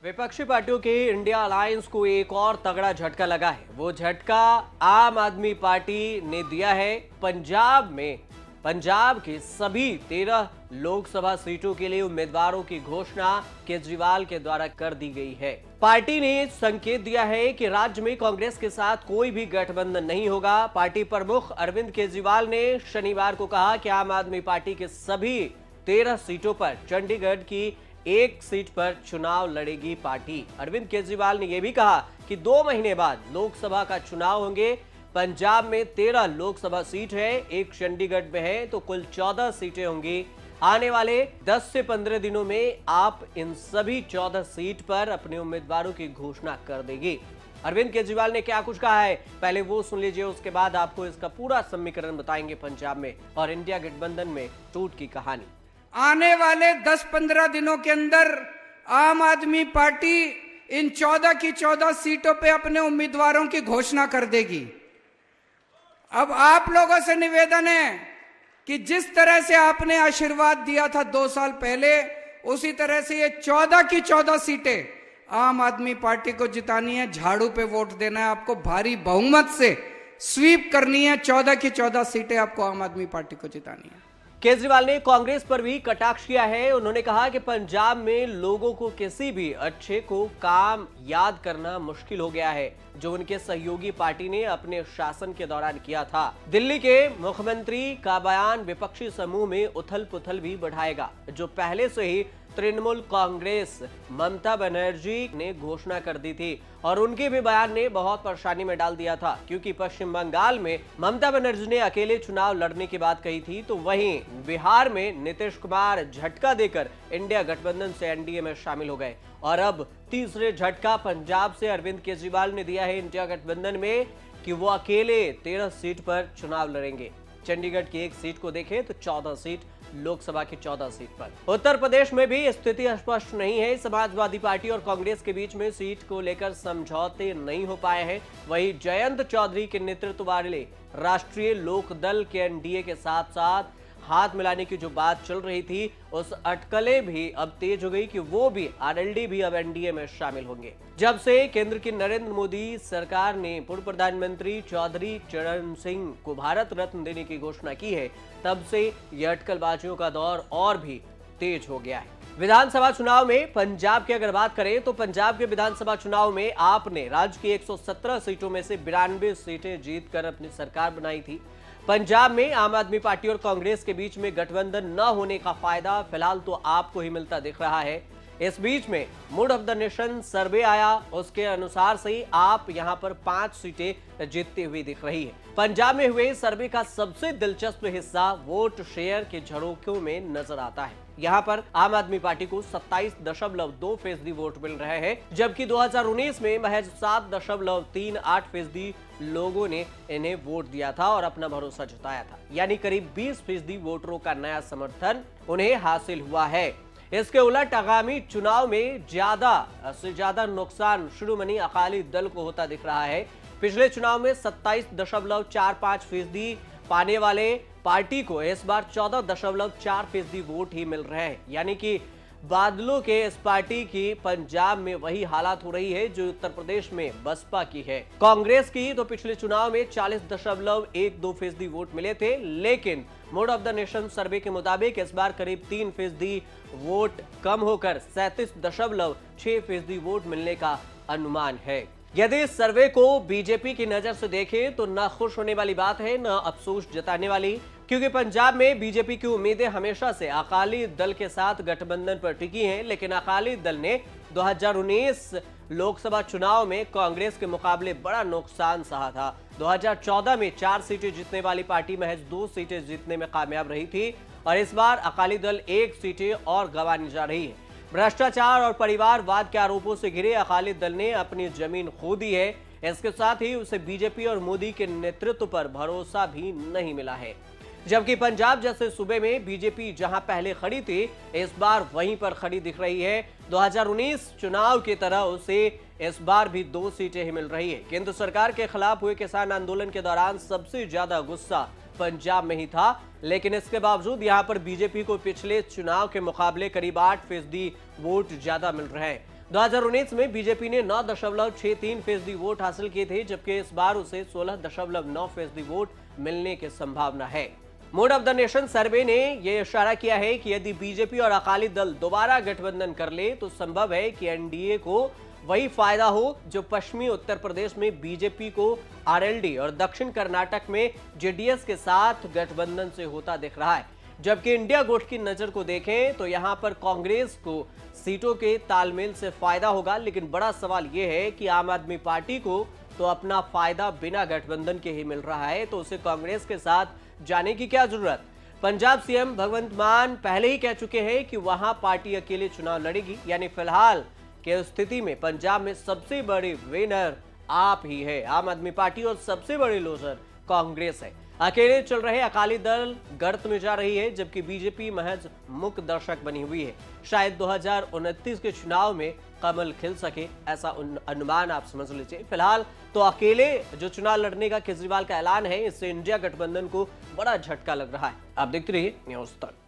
विपक्षी पार्टियों के इंडिया अलायंस को एक और तगड़ा झटका लगा है। वो झटका आम आदमी पार्टी ने दिया है। पंजाब के सभी 13 लोकसभा सीटों के लिए उम्मीदवारों की घोषणा केजरीवाल के द्वारा कर दी गई है। पार्टी ने संकेत दिया है कि राज्य में कांग्रेस के साथ कोई भी गठबंधन नहीं होगा। पार्टी प्रमुख अरविंद केजरीवाल ने शनिवार को कहा कि आम आदमी पार्टी के सभी 13 सीटों पर चंडीगढ़ की एक सीट पर चुनाव लड़ेगी पार्टी। अरविंद केजरीवाल ने यह भी कहा कि 2 महीने बाद लोकसभा का चुनाव होंगे। पंजाब में 13 लोकसभा सीट है, एक चंडीगढ़ में है, तो कुल 14 सीटें होंगी। आने वाले 10 से 15 दिनों में आप इन सभी 14 सीट पर अपने उम्मीदवारों की घोषणा कर देगी। अरविंद केजरीवाल ने क्या कुछ कहा है, पहले वो सुन लीजिए, उसके बाद आपको इसका पूरा समीकरण बताएंगे पंजाब में और इंडिया गठबंधन में टूट की कहानी। आने वाले 10-15 दिनों के अंदर आम आदमी पार्टी इन 14 की 14 सीटों पे अपने उम्मीदवारों की घोषणा कर देगी। अब आप लोगों से निवेदन है कि जिस तरह से आपने आशीर्वाद दिया था 2 साल पहले, उसी तरह से ये 14 की 14 सीटें आम आदमी पार्टी को जितानी है। झाड़ू पे वोट देना है आपको, भारी बहुमत से स्वीप करनी है। 14 की 14 सीटें आपको आम आदमी पार्टी को जितानी है। केजरीवाल ने कांग्रेस पर भी कटाक्ष किया है। उन्होंने कहा कि पंजाब में लोगों को किसी भी अच्छे को काम याद करना मुश्किल हो गया है, जो उनके सहयोगी पार्टी ने अपने शासन के दौरान किया था। दिल्ली के मुख्यमंत्री का बयान विपक्षी समूह में उथल पुथल भी बढ़ाएगा। जो पहले से ही तृणमूल कांग्रेस ममता बनर्जी ने घोषणा कर दी थी और उनके भी बयान ने बहुत परेशानी में डाल दिया था, क्योंकि पश्चिम बंगाल में ममता बनर्जी ने अकेले चुनाव लड़ने की बात कही थी, तो वहीं बिहार में नीतीश कुमार झटका देकर इंडिया गठबंधन से एनडीए में शामिल हो गए। और अब तीसरे झटका पंजाब से अरविंद केजरीवाल ने दिया है इंडिया गठबंधन में कि वो अकेले 13 सीट पर चुनाव लड़ेंगे। चंडीगढ़ की एक सीट को देखें तो 14 सीट, लोकसभा की 14 सीट पर। उत्तर प्रदेश में भी स्थिति स्पष्ट नहीं है। समाजवादी पार्टी और कांग्रेस के बीच में सीट को लेकर समझौते नहीं हो पाए हैं। वहीं जयंत चौधरी के नेतृत्व वाले राष्ट्रीय लोकदल के एनडीए के साथ साथ हाथ मिलाने की जो बात चल रही थी, उस अटकलें भी अब तेज हो गई कि वो भी आरएलडी भी अब एनडीए में शामिल होंगे। जब से केंद्र की नरेंद्र मोदी सरकार ने पूर्व प्रधानमंत्री चौधरी चरण सिंह को भारत रत्न देने की घोषणा की है, तब से यह अटकलबाजियों का दौर और भी तेज हो गया है। विधानसभा चुनाव में पंजाब की अगर बात करें तो पंजाब के विधानसभा चुनाव में आपने राज्य की 117 सीटों में से 92 सीटें जीतकर अपनी सरकार बनाई थी। पंजाब में आम आदमी पार्टी और कांग्रेस के बीच में गठबंधन न होने का फायदा फिलहाल तो आपको ही मिलता दिख रहा है। इस बीच में मूड ऑफ द नेशन सर्वे आया, उसके अनुसार से आप यहां पर 5 सीटें जीतती हुई दिख रही है। पंजाब में हुए सर्वे का सबसे दिलचस्प हिस्सा वोट शेयर के झरोखों में नजर आता है। यहां पर आम आदमी पार्टी को 27.2% वोट मिल रहे हैं, जबकि 2019 में महज 7.38% लोगों ने इन्हें वोट दिया था और अपना भरोसा जताया था। यानी करीब 20% वोटरों का नया समर्थन उन्हें हासिल हुआ है। इसके उलट आगामी चुनाव में ज्यादा से ज्यादा नुकसान शिरोमणि अकाली दल को होता दिख रहा है। पिछले चुनाव में 27.45% पाने वाले पार्टी को इस बार 14.4% वोट ही मिल रहे हैं। यानी कि बादलों के इस पार्टी की पंजाब में वही हालत हो रही है जो उत्तर प्रदेश में बसपा की है। कांग्रेस की तो पिछले चुनाव में 40.12% वोट मिले थे, लेकिन मूड ऑफ द नेशन सर्वे के मुताबिक इस बार करीब 3% वोट कम होकर 37.6% वोट मिलने का अनुमान है। यदि इस सर्वे को बीजेपी की नजर से देखें तो न खुश होने वाली बात है, न अफसोस जताने वाली, क्योंकि पंजाब में बीजेपी की उम्मीदें हमेशा से अकाली दल के साथ गठबंधन पर टिकी हैं, लेकिन अकाली दल ने 2019 लोकसभा चुनाव में कांग्रेस के मुकाबले बड़ा नुकसान सहा था। 2014 में 4 सीटें जीतने वाली पार्टी महज 2 सीटें जीतने में कामयाब रही थी और इस बार अकाली दल 1 सीटें और गंवाने जा रही है। भ्रष्टाचार और परिवारवाद के आरोपों से घिरे अकाली दल ने अपनी जमीन खो दी है। इसके साथ ही उसे बीजेपी और मोदी के नेतृत्व पर भरोसा भी नहीं मिला है। जबकि पंजाब जैसे सूबे में बीजेपी जहां पहले खड़ी थी, इस बार वहीं पर खड़ी दिख रही है। 2019 चुनाव की तरह उसे इस बार भी 2 सीटें ही मिल रही है। केंद्र सरकार के खिलाफ हुए किसान आंदोलन के दौरान सबसे ज्यादा गुस्सा पंजाब में ही था, लेकिन इसके बावजूद यहां पर बीजेपी को पिछले चुनाव के मुकाबले करीब 8% वोट ज्यादा मिल रहे हैं। 2019 में बीजेपी ने 9.63% वोट हासिल किए थे, जबकि इस बार उसे 16.9% वोट मिलने की संभावना है। मूड ऑफ द नेशन सर्वे ने यह इशारा किया है कि यदि बीजेपी और अकाली दल दोबारा गठबंधन कर ले तो संभव है कि एनडीए को वही फायदा हो जो पश्चिमी उत्तर प्रदेश में बीजेपी को आरएलडी और दक्षिण कर्नाटक में जेडीएस के साथ गठबंधन से होता दिख रहा है। जबकि इंडिया गुट की नजर को देखें तो यहां पर कांग्रेस को सीटों के तालमेल से फायदा होगा, लेकिन बड़ा सवाल यह है कि आम आदमी पार्टी को तो अपना फायदा बिना गठबंधन के ही मिल रहा है, तो उसे कांग्रेस के साथ जाने की क्या जरूरत। पंजाब सीएम भगवंत मान पहले ही कह चुके हैं कि वहां पार्टी अकेले चुनाव लड़ेगी, यानी फिलहाल की स्थिति में पंजाब में सबसे बड़ी विनर आप ही है आम आदमी पार्टी और सबसे बड़ी लूजर कांग्रेस है। अकेले चल रहे अकाली दल गर्त में जा रही है, जबकि बीजेपी महज मुख्य दर्शक बनी हुई है। शायद 2029 के चुनाव में कमल खिल सके, ऐसा अनुमान आप समझ लीजिए। फिलहाल तो अकेले जो चुनाव लड़ने का केजरीवाल का ऐलान है, इससे इंडिया गठबंधन को बड़ा झटका लग रहा है। आप देखते रहिए न्यूज़ तक।